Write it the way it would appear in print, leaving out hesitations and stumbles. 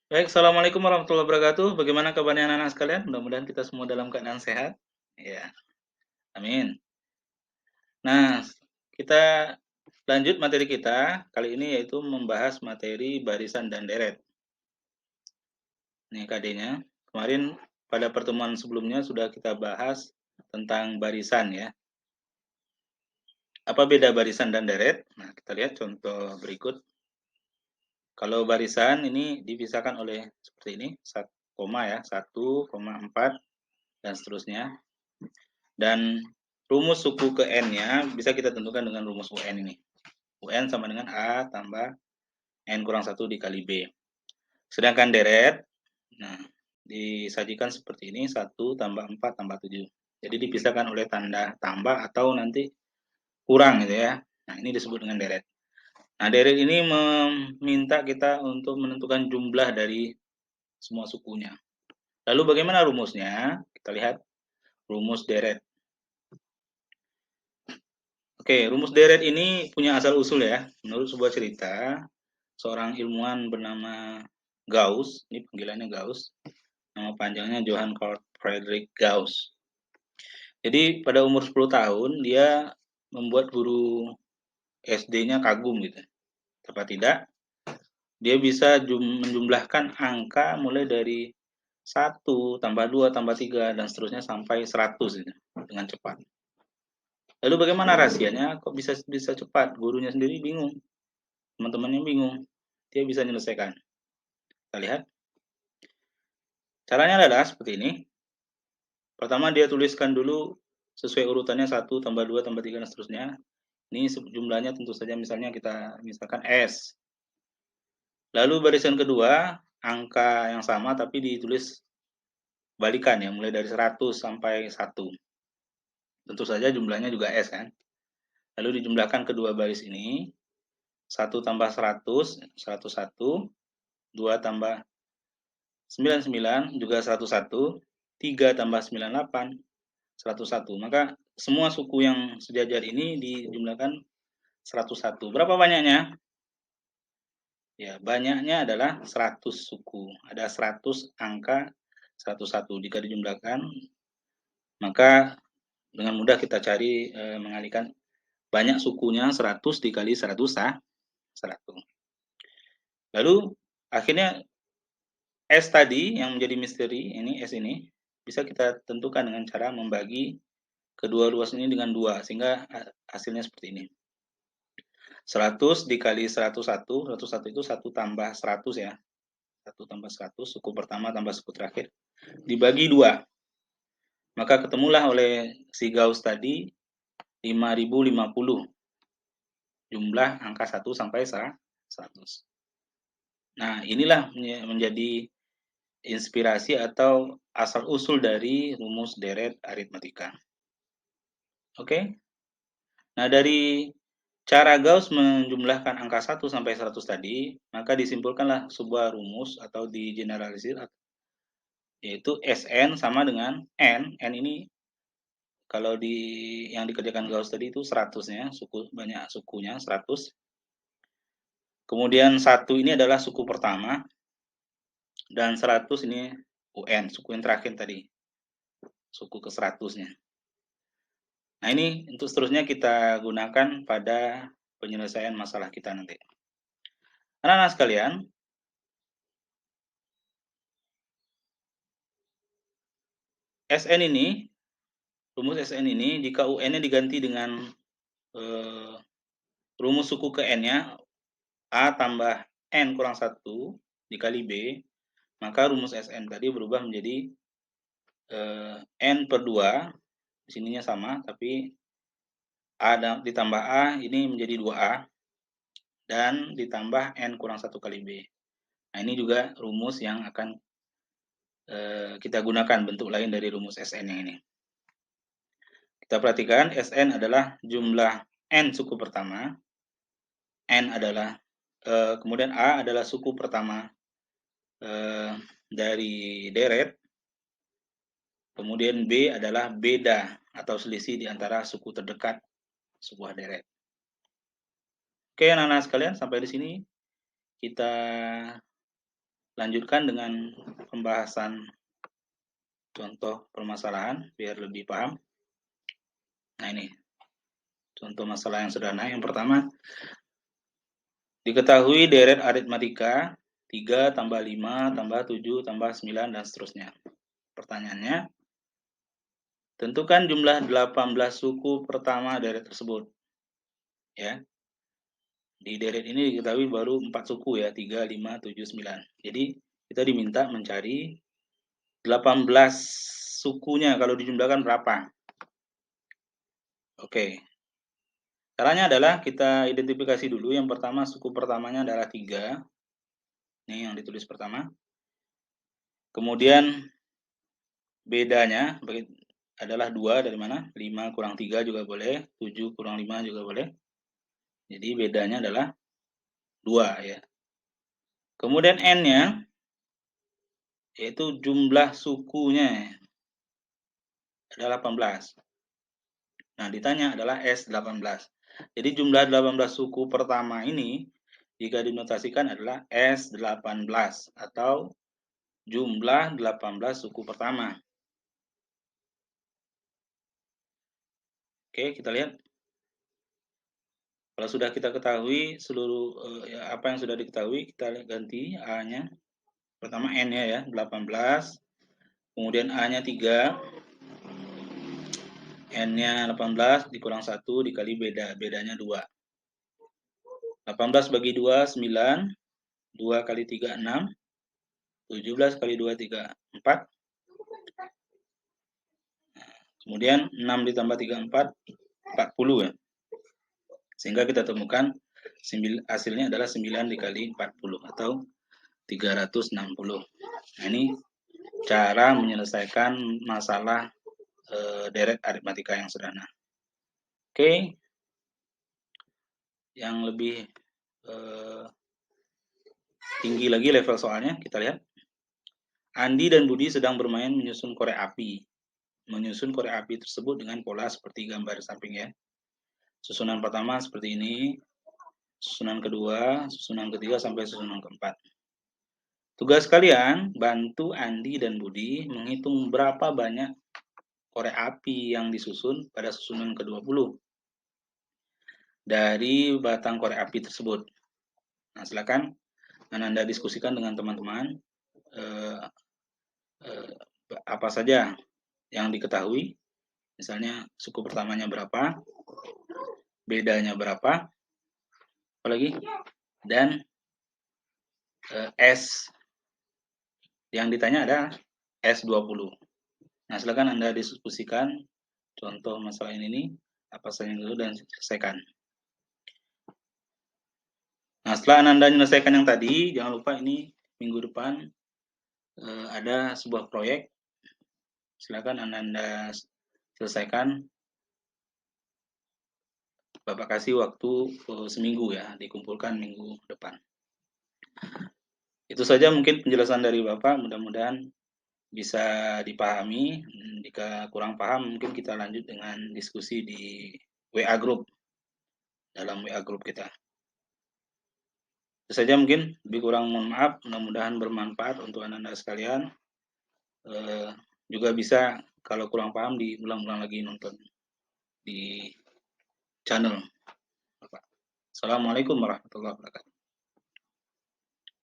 Baik, assalamualaikum warahmatullahi wabarakatuh. Bagaimana kabarnya anak-anak sekalian? Mudah-mudahan kita semua dalam keadaan sehat. Ya, amin. Nah, kita lanjut materi kita kali ini yaitu membahas materi barisan dan deret. Ini KD-nya. Kemarin pada pertemuan sebelumnya sudah kita bahas tentang barisan ya. Apa beda barisan dan deret? Nah, kita lihat contoh berikut. Kalau barisan ini dipisahkan oleh seperti ini, 1 koma ya, 1,4 dan seterusnya. Dan rumus suku ke N-nya bisa kita tentukan dengan rumus UN ini. UN sama dengan A tambah N kurang 1 dikali B. Sedangkan deret, nah, disajikan seperti ini, 1 tambah 4 tambah 7. Jadi dipisahkan oleh tanda tambah atau nanti kurang gitu ya. Nah, ini disebut dengan deret. Nah, deret ini meminta kita untuk menentukan jumlah dari semua sukunya. Lalu bagaimana rumusnya? Kita lihat rumus deret. Oke, rumus deret ini punya asal-usul ya. Menurut sebuah cerita, seorang ilmuwan bernama Gauss, ini panggilannya Gauss, nama panjangnya Johann Carl Friedrich Gauss. Jadi pada umur 10 tahun, dia membuat guru SD-nya kagum gitu. Tepat tidak, dia bisa menjumlahkan angka mulai dari 1, tambah 2, tambah 3, dan seterusnya sampai 100 gitu, dengan cepat. Lalu bagaimana rahasianya? Kok bisa cepat? Gurunya sendiri bingung. Teman-temannya bingung, dia bisa menyelesaikan. Kita lihat. Caranya adalah seperti ini. Pertama dia tuliskan dulu sesuai urutannya 1 tambah 2 tambah 3 dan seterusnya. Ini jumlahnya tentu saja misalnya kita misalkan S. Lalu barisan kedua, angka yang sama tapi ditulis balikan ya, mulai dari 100 sampai 1. Tentu saja jumlahnya juga S kan. Lalu dijumlahkan kedua baris ini, 1 tambah 100, 101, 2 tambah 99 juga 101, 3 tambah 98, 101. Maka semua suku yang sejajar ini dijumlahkan 101. Berapa banyaknya? Ya, banyaknya adalah 100 suku. Ada 100 angka 101. Jika dijumlahkan, maka dengan mudah kita cari mengalihkan banyak sukunya 100 dikali 100 100. Lalu akhirnya S tadi yang menjadi misteri, ini S ini bisa kita tentukan dengan cara membagi kedua ruas ini dengan 2 sehingga hasilnya seperti ini. 100 dikali 101, 101 itu 1 tambah 100 ya. 1 tambah 100, suku pertama tambah suku terakhir. Dibagi 2. Maka ketemulah oleh si Gauss tadi 5050 jumlah angka 1 sampai 100. Nah, inilah menjadi inspirasi atau asal-usul dari rumus deret aritmatika. Oke? Nah, dari cara Gauss menjumlahkan angka 1 sampai 100 tadi, maka disimpulkanlah sebuah rumus atau digeneralisir yaitu Sn sama dengan N. N ini kalau yang dikerjakan Gauss tadi itu 100-nya, banyak sukunya 100. Kemudian 1 ini adalah suku pertama dan 100 ini UN, suku yang terakhir tadi. Suku ke 100-nya. Nah, ini untuk seterusnya kita gunakan pada penyelesaian masalah kita nanti. Anak-anak sekalian, Sn ini, rumus Sn ini, jika UN-nya diganti dengan rumus suku ke N-nya, A tambah N kurang 1 dikali B, maka rumus Sn tadi berubah menjadi N per 2, di sininya sama, tapi A ditambah A ini menjadi 2A, dan ditambah N kurang 1 kali B. Nah, ini juga rumus yang akan kita gunakan bentuk lain dari rumus Sn yang ini. Kita perhatikan Sn adalah jumlah N suku pertama, N adalah kemudian A adalah suku pertama dari deret, kemudian B adalah beda atau selisih di antara suku terdekat sebuah deret. Oke, anak-anak sekalian, sampai di sini kita lanjutkan dengan pembahasan contoh permasalahan biar lebih paham. Nah, ini contoh masalah yang sederhana. Yang pertama, diketahui deret aritmatika 3 tambah 5 tambah 7 tambah 9 dan seterusnya. Pertanyaannya, tentukan jumlah 18 suku pertama deret tersebut. Ya. Di deret ini diketahui baru 4 suku ya, 3, 5, 7, 9. Jadi kita diminta mencari 18 sukunya, kalau dijumlahkan berapa? Oke. Caranya adalah kita identifikasi dulu. Yang pertama, suku pertamanya adalah 3. Ini yang ditulis pertama. Kemudian bedanya adalah 2 dari mana? 5 kurang 3 juga boleh, 7 kurang 5 juga boleh. Jadi bedanya adalah 2 ya. Kemudian N-nya yaitu jumlah sukunya adalah 18. Nah, ditanya adalah S18. Jadi jumlah 18 suku pertama ini jika dinotasikan adalah S18 atau jumlah 18 suku pertama. Oke, kita lihat. Kalau sudah kita ketahui seluruh apa yang sudah diketahui, kita ganti A-nya. Pertama N-nya ya, 18. Kemudian A-nya 3. N-nya 18 dikurang 1 dikali bedanya 2. 18 bagi 2, 9. 2 kali 3, 6. 17 kali 2, 3, 4. Kemudian 6 ditambah 3, 4. 40 ya. Sehingga kita temukan hasilnya adalah 9 dikali 40 atau 360. Nah, ini cara menyelesaikan masalah deret aritmatika yang sederhana. Oke. Yang lebih tinggi lagi level soalnya, kita lihat. Andi dan Budi sedang bermain menyusun korek api. Menyusun korek api tersebut dengan pola seperti gambar samping ya. Susunan pertama seperti ini, susunan kedua, susunan ketiga sampai susunan keempat. Tugas kalian bantu Andi dan Budi menghitung berapa banyak korek api yang disusun pada susunan ke-20 dari batang korek api tersebut. Nah, silakan Anda diskusikan dengan teman-teman apa saja yang diketahui. Misalnya suku pertamanya berapa, bedanya berapa, apalagi, dan S yang ditanya ada S20. Nah, silakan Anda diskusikan contoh masalah ini apa saja yang dulu dan selesaikan. Nah, setelah Anda menyelesaikan yang tadi, jangan lupa ini minggu depan ada sebuah proyek. Silakan Anda selesaikan. Bapak kasih waktu seminggu ya, dikumpulkan minggu depan. Itu saja mungkin penjelasan dari Bapak, mudah-mudahan bisa dipahami. Jika kurang paham, mungkin kita lanjut dengan diskusi di WA Group, dalam WA Group kita. Itu saja mungkin, lebih kurang mohon maaf, mudah-mudahan bermanfaat untuk Anda sekalian. Juga bisa, kalau kurang paham, diulang-ulang lagi nonton di channel Bapak. Assalamualaikum warahmatullahi wabarakatuh.